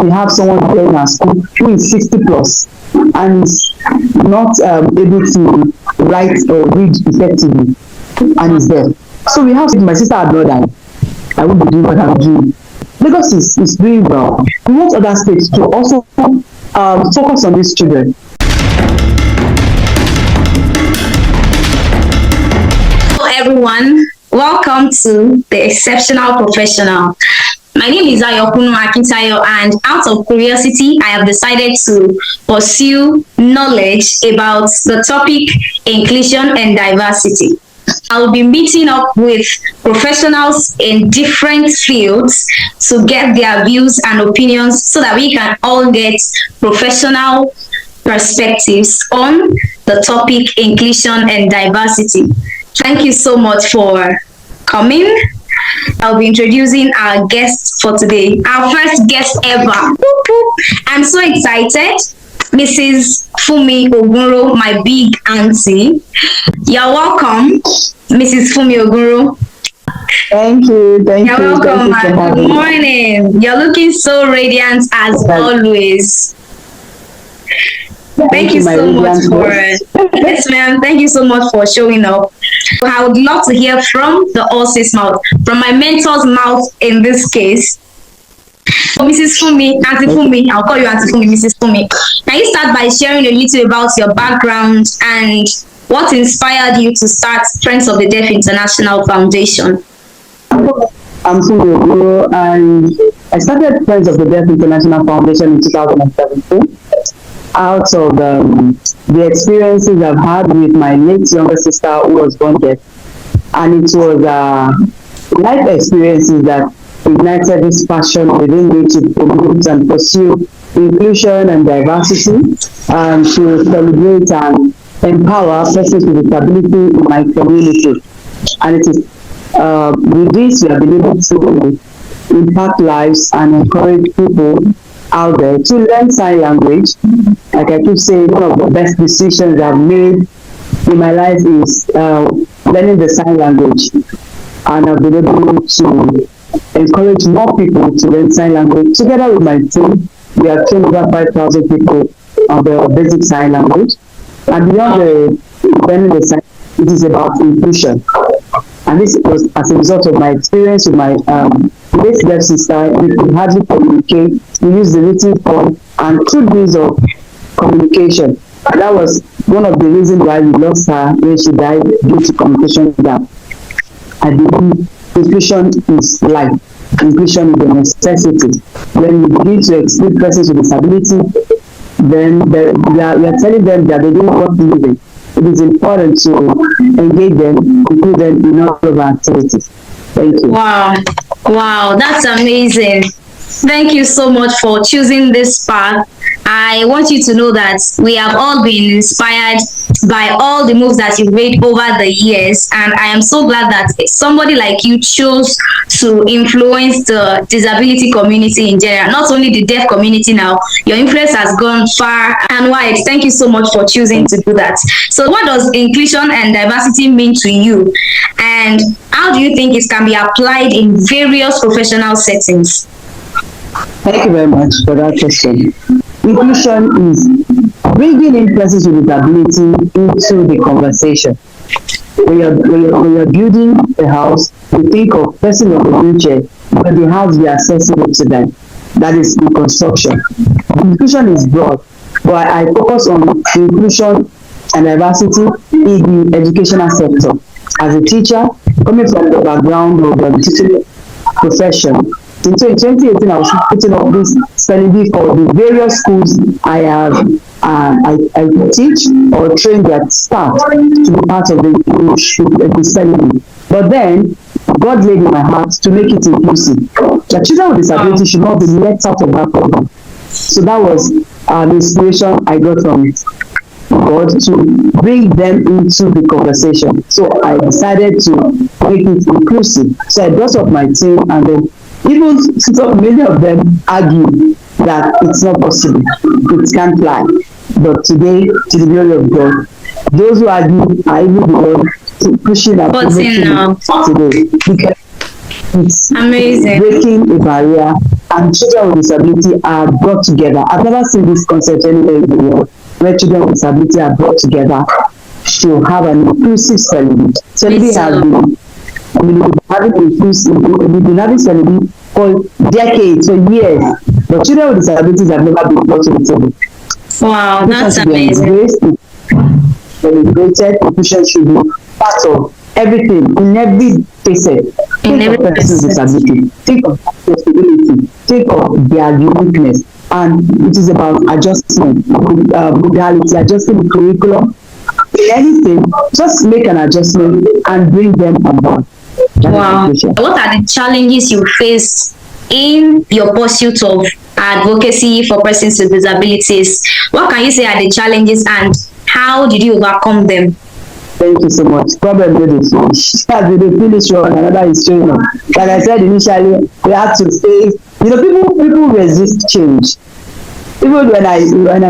we have someone there in our school who is 60 plus and is not able to write or read effectively and is there. So we have, my sister had not died, I won't be doing what I'm doing. Lagos is doing well. We want other states to also focus on these children. Hello everyone, welcome to The Exceptional Professional. My name is Ayokunnu Akintayo, and out of curiosity, I have decided to pursue knowledge about the topic inclusion and diversity. I'll be meeting up with professionals in different fields to get their views and opinions so that we can all get professional perspectives on the topic inclusion and diversity. Thank you so much for coming. I'll be introducing our guest for today, our first guest ever. I'm so excited. Mrs. Funmi Ogunro, my big auntie. You're welcome, Mrs. Funmi Ogunro. Thank you. You're welcome, ma'am. Good morning. You're looking so radiant as always. Thank you so much for yes, ma'am. Thank you so much for showing up. I would love to hear from the horse's mouth, from my mentor's mouth in this case. So Mrs. Funmi, Auntie Funmi, I'll call you Auntie Funmi, Mrs. Funmi. Can you start by sharing a little about your background and what inspired you to start Friends of the Deaf International Foundation? I'm Funmi Ogunro, and I started Friends of the Deaf International Foundation in 2017 out of the experiences I've had with my late younger sister who was born deaf. And it was life experiences that ignited this passion within me to promote and pursue inclusion and diversity, and to celebrate and empower persons with disability in my community. And it is with this we have been able to impact lives and encourage people out there to learn sign language. Like I keep saying, one of the best decisions I've made in my life is learning the sign language, and I've been able to encourage more people to learn sign language. Together with my team, we have trained over 5,000 people on the basic sign language, and beyond the learning the sign, it is about inclusion. And this was as a result of my experience with my late deaf sister. We could hardly communicate. We used the written form and through means of communication. And that was one of the reasons why we lost her when she died due to communication gap. I believe inclusion is life. Inclusion is a necessity. When we begin to exclude persons with disability, then we are telling them that they don't want living. It is important to engage them, include them in all of our activities. Thank you. Wow, that's amazing. Thank you so much for choosing this path. I want you to know that we have all been inspired by all the moves that you've made over the years, and I am so glad that somebody like you chose to influence the disability community in general, not only the deaf community now. Your influence has gone far and wide. Thank you so much for choosing to do that. So what does inclusion and diversity mean to you, and how do you think it can be applied in various professional settings? Thank you very much for that question. Inclusion is bringing in persons with disability into the conversation. When you're building a house, you think of persons of a wheelchair, but the house be accessible to them. That is in construction. Inclusion is broad, but I focus on inclusion and diversity in the educational sector. As a teacher, coming from the background of the teaching profession, in 2018, I was putting up this spelling bee for the various schools I teach or train their staff to be part of the spelling bee. But then, God laid in my heart to make it inclusive. The children with disability should not be left out of that program. So that was the inspiration I got from God to bring them into the conversation. So I decided to make it inclusive. So I brought up my team, and then even so many of them argue that it's not possible, it can't fly. But today, to the glory of God, those who argue are even the ones pushing and promoting today, because it's amazing, breaking a barrier and children with disability are brought together. I've never seen this concept anywhere in the world, where children with disability are brought together to have an inclusive celebrity. Celebrity has been, we've been having celebrity for decades, for years, but children with disabilities have never been brought to the table. Wow, that's amazing. Celebrated, inclusion should be part of everything, in every facet. Think of persons with disability, think of accessibility, think of their uniqueness, and it is about adjustment, modality, adjusting the curriculum. In anything, just make an adjustment and bring them on board. Wow. What are the challenges you faced in your pursuit of advocacy for persons with disabilities? What can you say are the challenges and how did you overcome them? Thank you so much. Problem with it. As we finish one, another is showing up. Like I said initially, we have to face. People resist change. Even when I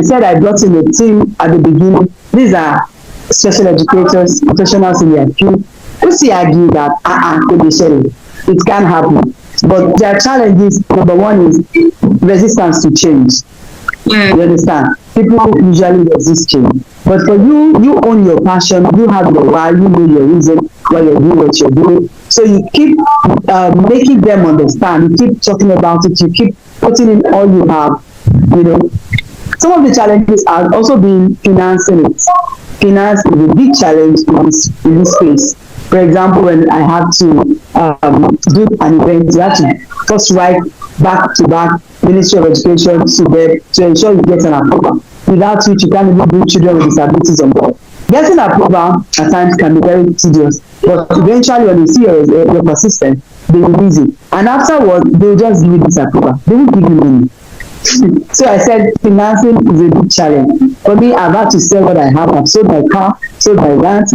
said I brought in a team at the beginning, these are special educators, professionals in their field, who see argue that it can happen. But their challenges, number one is resistance to change. You understand? People usually resist change. But for you own your passion, you have your why, you know your reason why you're doing what you're doing. So you keep making them understand, you keep talking about it, you keep putting in all you have, Some of the challenges are also being financing it. Finance is a big challenge in this space. For example, when I have to do an event, you have to first write back-to-back Ministry of Education to ensure you get an approval. Without which you can't even bring children with disabilities on board. Getting approval at times can be very tedious, but eventually when you see you're persistent, they will release it. And afterwards, they'll just give you disapproval. They won't give you money. So I said financing is a big challenge. For me, I've had to sell what I have. I've sold my car, sold my land,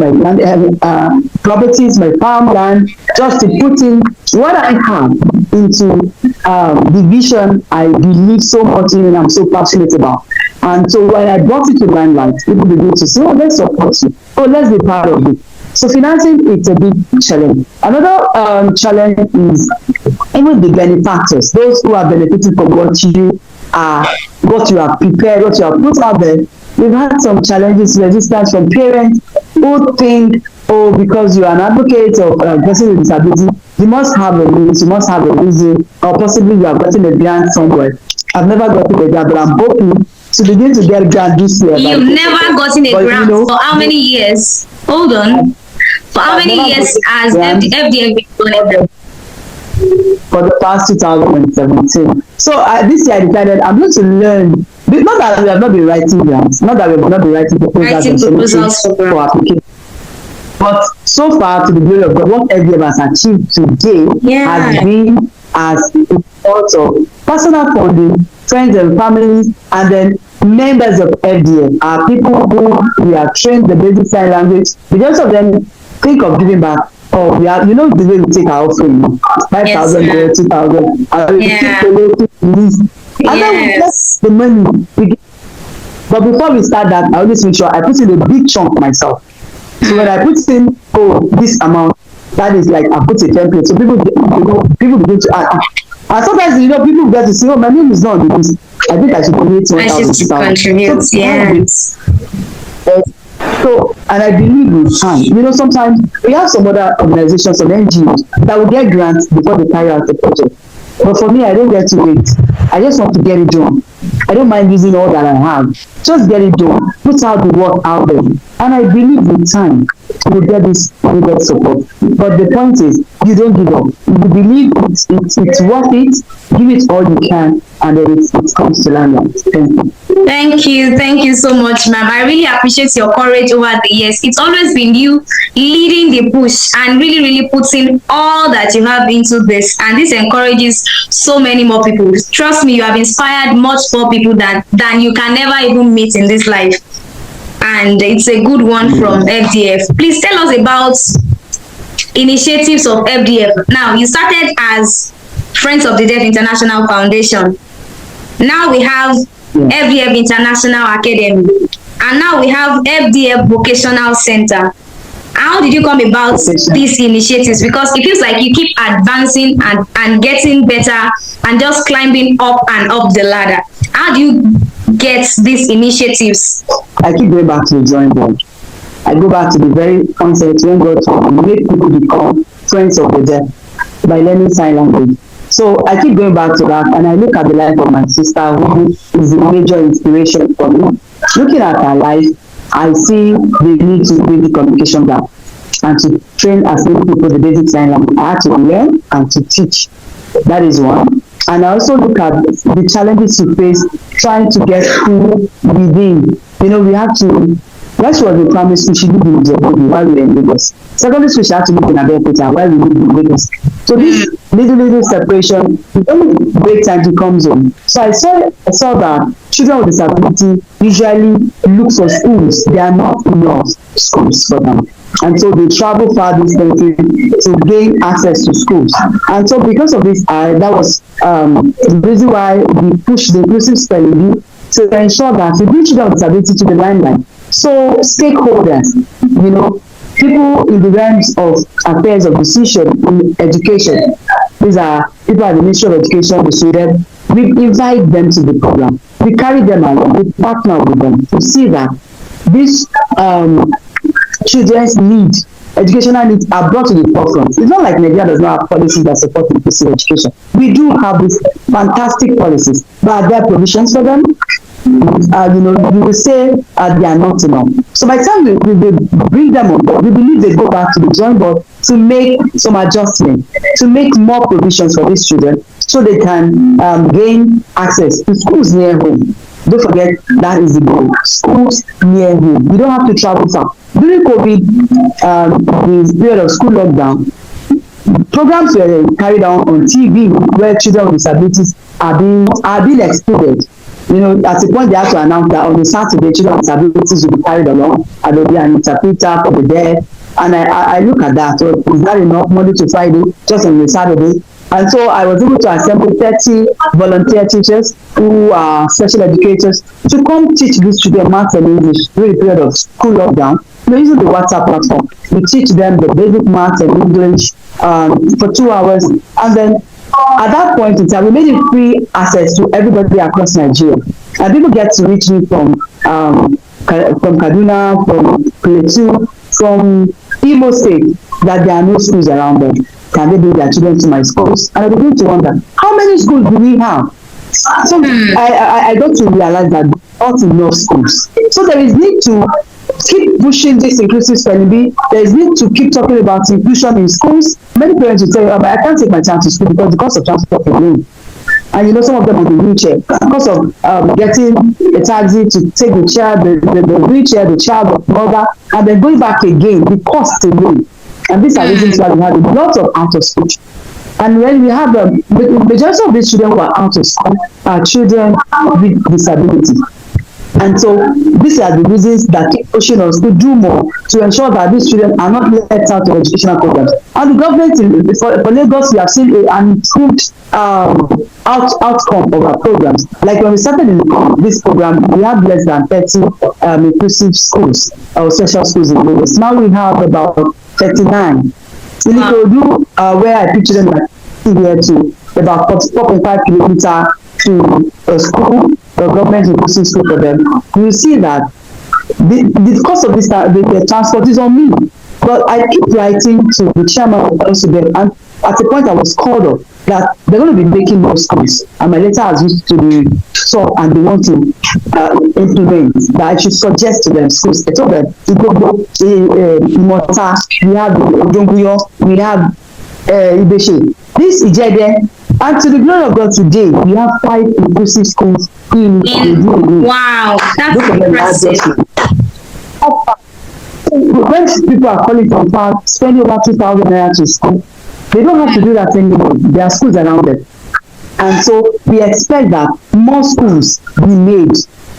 properties, my farmland, just to put in what I have into the vision I believe so much in and I'm so passionate about. And so when I brought it to limelight, people begin to say, let's support you. Let's be part of it. So financing is a big challenge. Another challenge is even the benefactors, those who are benefiting from what you have prepared, what you have put out there. We've had some challenges, resistance from parents who think, because you are an advocate of a person with disability, you must have a means, you must have a reason, or possibly you have gotten a grant somewhere. I've never gotten a grant, but I'm hoping to begin to get a grant this year. You've never gotten a grant for how many years? Hold on. For how many years has FDF been doing? For the past 2017. So this year I decided I'm going to learn. Not that we have not been writing grants, not that we have not been writing proposals for application. But so far, to the glory of God, what FDF has achieved today has been as a result of personal funding, friends and families, and then members of FDF are people who we have trained the basic sign language. Because of them think of giving back. The way we take our offering, 5,000, 2,000, and we keep collecting this. And then we get the money. But before we start that, I always make sure I put in a big chunk myself. So when I put in this amount, that is like I put a template. So people begin to ask. And sometimes people get to say, my name is not on the list. I think I should donate 1,000. So, and I believe with time. Sometimes we have some other organizations, some NGOs that will get grants before they carry out the project. But for me, I don't get to wait. I just want to get it done. I don't mind using all that I have. Just get it done. Put out the work out there. And I believe with time, you get this, you get support. But the point is, you don't give up. You believe it's worth it, give it all you can, and then it comes to land. Thank you. Thank you so much, ma'am. I really appreciate your courage over the years. It's always been you leading the push and really, really putting all that you have into this. And this encourages so many more people. Trust me, you have inspired much more people than you can never even meet in this life. And it's a good one from FDF. Please tell us about initiatives of FDF. Now, you started as Friends of the Deaf International Foundation. Now we have FDF International Academy. And now we have FDF Vocational Center. how did you come about these initiatives? Because it feels like you keep advancing and getting better and just climbing up and up the ladder. How do you get these initiatives? I keep going back to the drawing board. I go back to the very concept when God told me, make people become friends of the deaf by learning sign language. So I keep going back to that, and I look at the life of my sister, who is the major inspiration for me. Looking at her life, I see the need to bridge the communication gap and to train as many people the basic sign language. I had to learn and to teach. That is one. And I also look at the challenges you face trying to get school within. You know, we have to, when she was in primary school, she lived in Ijebu while we were in Lagos. Secondary school, she had to live in Ayokunnu while we lived in Lagos. So this little separation, the only break time she comes home. So I saw that children with disability usually look for schools. There are not enough schools for them. And so they travel far distances to gain access to schools. And so because of this, that was the reason why we pushed the inclusive spelling bee to ensure that we bring children with disability to the limelight. So stakeholders, you know, people in the realms of affairs of decision in education, these are people at the Ministry of Education, the student, we invite them to the program. We carry them along, we partner with them to see that these children's needs, educational needs, are brought to the forefront. It's not like Nigeria does not have policies that support inclusive education. We do have these fantastic policies, but are there provisions for them? You know, we will say they are not enough. So by the time we bring them on board, we believe they go back to the drawing board to make some adjustments, to make more provisions for these children so they can gain access to schools near home. Don't forget, that is the goal. Schools near home. You don't have to travel far. During COVID, the period of school lockdown, programs were carried out on TV where children with disabilities are being excluded. You know, at the point they have to announce that on the Saturday, children with disabilities will be carried along, and there will be an interpreter for the deaf. And I look at that. So is that enough Monday to Friday, just on the Saturday? And so I was able to assemble 30 volunteer teachers who are special educators to come teach these children maths and English during the period of school lockdown. We're using the WhatsApp platform. We teach them the basic maths and English for 2 hours. And then at that point in time, we made it free access to everybody across Nigeria. And people get to reach me from Kaduna, from Plateau, from Imo State, that there are no schools around them. Can they bring their children to my schools? And I begin to wonder, how many schools do we have? So I got to realize that not enough schools. So there is need to keep pushing this inclusive spelling bee. There is need to keep talking about inclusion in schools. Many parents will tell you, I can't take my child to school because the cost of transport for me. And you know, some of them on the wheelchair, because of getting a taxi to take the child, the wheelchair, the child, the mother, and then going back again, the cost alone. And these are reasons why we have a lot of out of school. And when we have the majority of these children who are out of school are children with disability. And so these are the reasons that keep pushing us to do more to ensure that these children are not left out of educational programs. And the government, for Lagos, we have seen an improved outcome of our programs. Like when we started this program, we had less than 30 inclusive schools or special schools in Lagos. Now we have about 39. In Ikorodu, where I picture them like here to about 4.5 kilometers to a school, a government inclusive school for them. You see that the cost of this the transport is on me. But I keep writing to the chairman of the student, and at a point I was called up that they're going to be making more schools, and my letter has used to be so, and they want to implement that I should suggest to them schools. I told them Mota, we have Odonguyo, we have Ibeshe. This is Ijede. And to the glory of God, today we have 5 inclusive schools in wow, that's impressive. When people are calling from far, spending over 2,000 naira to school, they don't have to do that anymore. There are schools around them. And so we expect that more schools be made,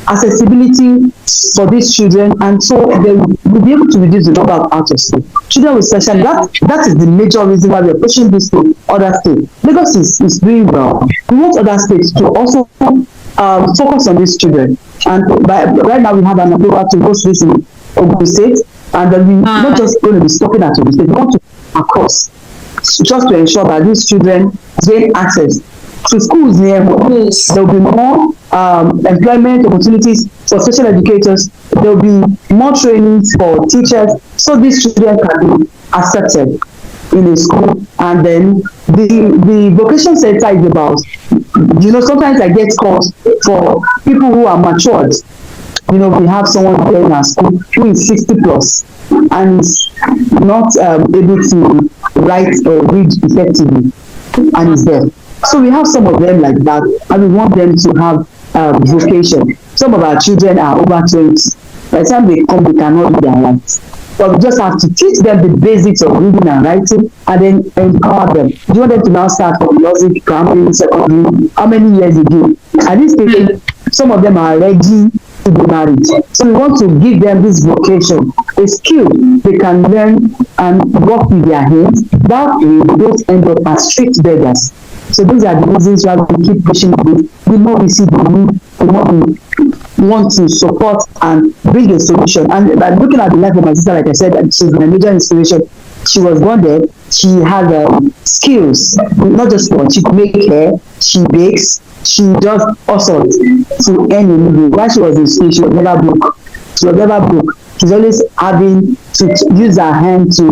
accessibility for these children, and so they will be able to reduce the number of out of school. Children with special, that is the major reason why we are pushing this to other states. Lagos is doing well. We want other states to also focus on these children. And right now we have an approval to host this in Ogun State. And then we're not just going to be stopping at the state, we want to across, just to ensure that these children gain access to schools near home. Yes. There will be more employment opportunities for special educators. There will be more trainings for teachers, so these children can be accepted in a school. And then the vocation center is about, sometimes I get calls for people who are matured. We have someone here in our school who is 60 plus and is not able to write or read effectively and is deaf. So we have some of them like that, and we want them to have vocation. Some of our children are over 20. By the time they come, they cannot read and write. But we just have to teach them the basics of reading and writing, and then empower them. Do you want them to now start from music, primary, secondary? How many years ago? At this stage, some of them are ready to be married. So we want to give them this vocation, a skill they can learn and work with their hands. That way, they don't end up as street beggars. So these are the reasons why we keep pushing this. The more we see the need, the more we want to support and bring a solution. And by looking at the life of my sister, like I said, she's my major inspiration. She was born there. She has skills, not just one. She could make hair, she bakes, she does all sorts to earn a living. While she was in school, she was never broke. She's always having to use her hand to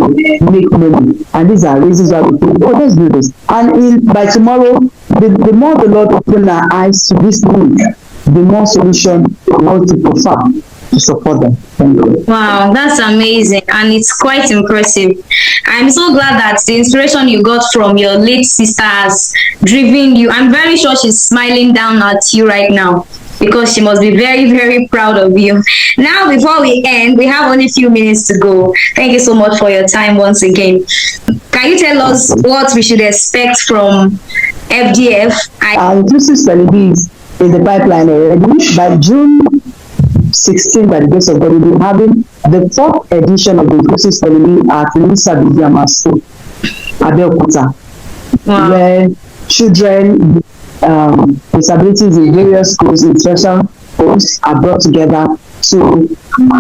make money. And these are reasons why we think, let's do this. And by tomorrow, the more the Lord open our eyes to this need, the more solution we want to provide to support them. Thank you. Wow, that's amazing, and it's quite impressive. I'm so glad that the inspiration you got from your late sister has driven you. I'm very sure she's smiling down at you right now, because she must be very, very proud of you. Now, before we end, we have only a few minutes to go. Thank you so much for your time once again. Can you tell us what we should expect from FDF? Inclusive studies in the pipeline already. By June 16, by the grace of God, we'll be having the 4th edition of the Inclusive Study at Dúdúyemí School, Ayokunnu, where children with disabilities in various schools in special homes are brought together to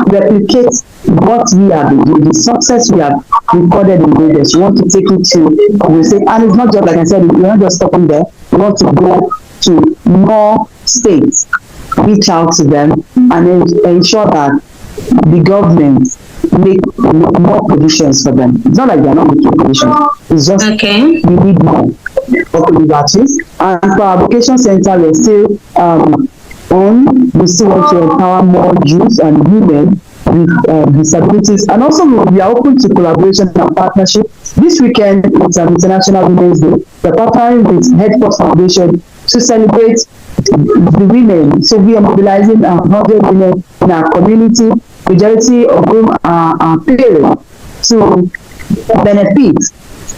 replicate what we have been doing, the success we have recorded in Vegas. We want to take it to, and it's not just, like I said, we're not just stopping there. We want to go to more states, reach out to them, and ensure that the government make more provisions for them. It's not like they're not making provisions. It's just we need more opportunities. And for our vocation center, we're still we still want to empower more youth and women with disabilities, and also we are open to collaboration and partnership. This weekend it's International Women's Day. We're partnering with Headforce Foundation to celebrate the women. So we are mobilizing 100 women in our community, majority of whom are parents, to benefit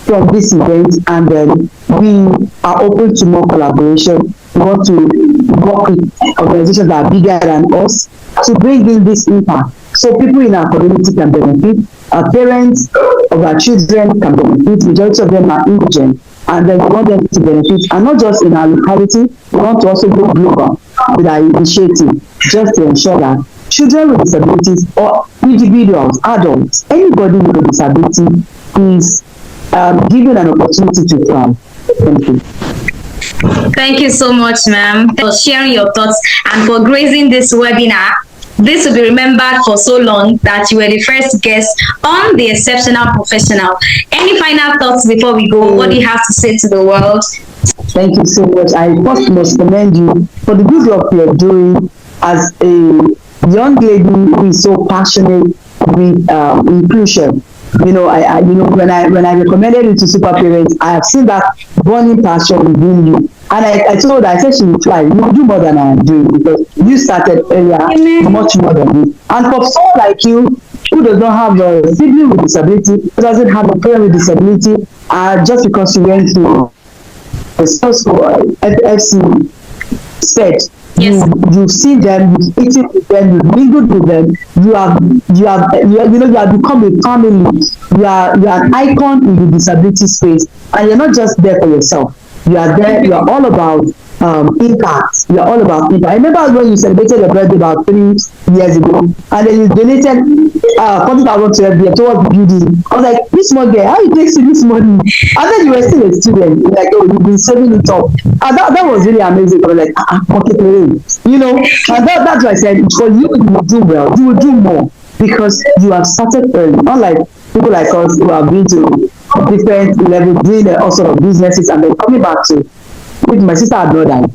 from this event, and then we are open to more collaboration. We want to work with organizations that are bigger than us to bring in this impact, so people in our community can benefit, our parents of our children can benefit. Majority of them are indigent, and then we want them to benefit, and not just in our locality. We want to also go global with our initiative, just to ensure that children with disabilities, or individuals, adults, anybody with a disability is given an opportunity to thrive. Thank you. Thank you so much, ma'am, for sharing your thoughts and for gracing this webinar. This will be remembered for so long that you were the first guest on The Exceptional Professional. Any final thoughts before we go? What do you have to say to the world? Thank you so much. I first must commend you for the good work you're doing as a young lady who is so passionate with inclusion. When I recommended you to super parents, I have seen that burning passion within you. And I told her, I said she will try. You will do more than I am doing, because you started earlier, much more than me. And for someone like you, who does not have a sibling with disability, who doesn't have a parent with disability, just because you went to the school, FC said, you've seen them, you've eaten with them, you've mingled with them, you have become a family. You are an icon in the disability space, and you're not just there for yourself. You are there. You are all about impact. You are all about impact. I remember when you celebrated your birthday about 3 years ago, and then you donated 40,000 to FBF towards the building. I was like, this small girl, how you take this money? And then you were still a student. Like, oh, you've been saving it up. And that was really amazing. I was like, pocket away. You know, and that's why I said, for you, you will do well. You will do more because you have started early. Unlike people like us who have been to different levels, doing all sort of businesses, and then coming back to, if my sister had not died,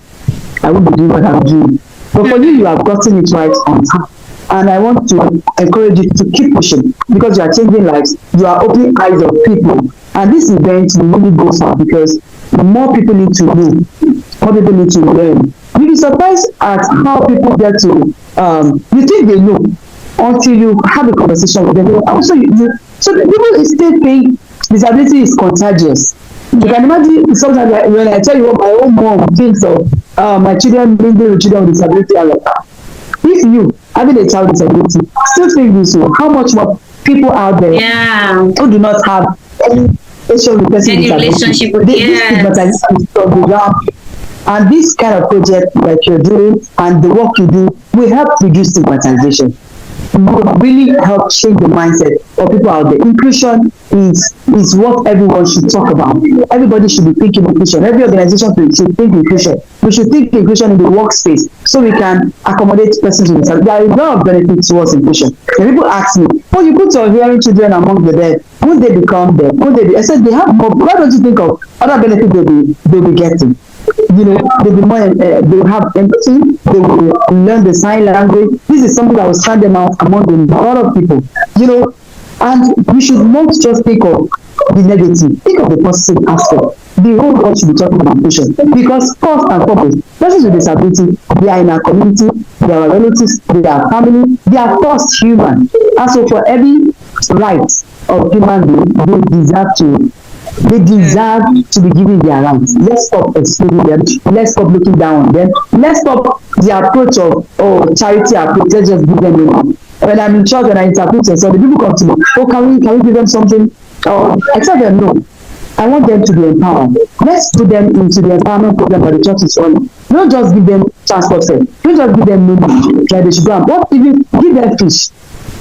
I wouldn't be doing what I'm doing. But for you, you have gotten it right on time. And I want to encourage you to keep pushing because you are changing lives. You are opening eyes of people. And this event will really go far because more people need to know. More people need to learn. You'll be surprised at how people get to, you think they know until you have a conversation with them. Also, so the people still think disability is contagious. You can imagine sometimes when I tell you what my own mom thinks of my children being with children with disability and like that. If you having a child with disability still think this way, how much more people out there who do not have any relationship with person with relationship with and this kind of project like you're doing and the work you do will help reduce stigmatization. Will really help change the mindset of people out there. Inclusion is what everyone should talk about. Everybody should be thinking inclusion. Every organization should think inclusion. We should think inclusion in the workspace so we can accommodate persons with disabilities. There is a lot of benefits towards inclusion. When people ask me, oh, you put your hearing children among the deaf, would they become deaf? Would they be? I said they have more. Why don't you think of other benefits they'll be getting? You know, they'll be more, they will have empathy, they will learn the sign language. This is something that will stand them out among a lot of people, you know, and we should not just think of the negative, think of the positive aspect. The whole world should be talking about inclusion because first and foremost, persons with disability, they are in our community, they are our relatives, they are family, they are first human. And so for every right of human being, they deserve to be given their rights. Let's stop excluding them. Let's stop looking down on them. Let's stop the approach of charity approach. Let's just give them money. When I'm in church, when I interpret and so the people come to me, oh, can we give them something? I tell them no. I want them to be empowered. Let's put them into the empowerment program that the church is on. Don't just give them transport fare. Don't just give them money like they should go. Don't even give them fish.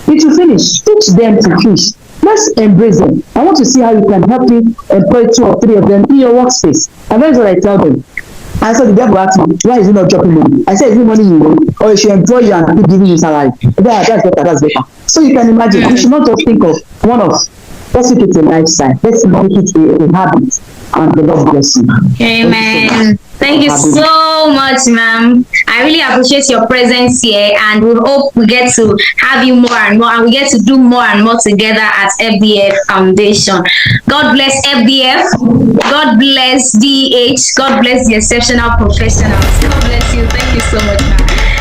It will finish. Teach them to fish. Let's embrace them. I want to see how you can help me employ 2 or 3 of them in your workspace. And that's what I tell them. I said, the devil asked me, why is it not dropping money? I said, is it money you want? Or you should employ you and keep giving you salary. That's better. So you can imagine, you should not just think of one of, let's make it a lifestyle. Let's make it a habit. And the Lord bless you. Amen. Thank you so much, ma'am. I really appreciate your presence here, and we hope we get to have you more and more, and we get to do more and more together at FDF Foundation. God bless FDF. God bless DH. God bless the exceptional professionals. God bless you. Thank you so much, ma'am.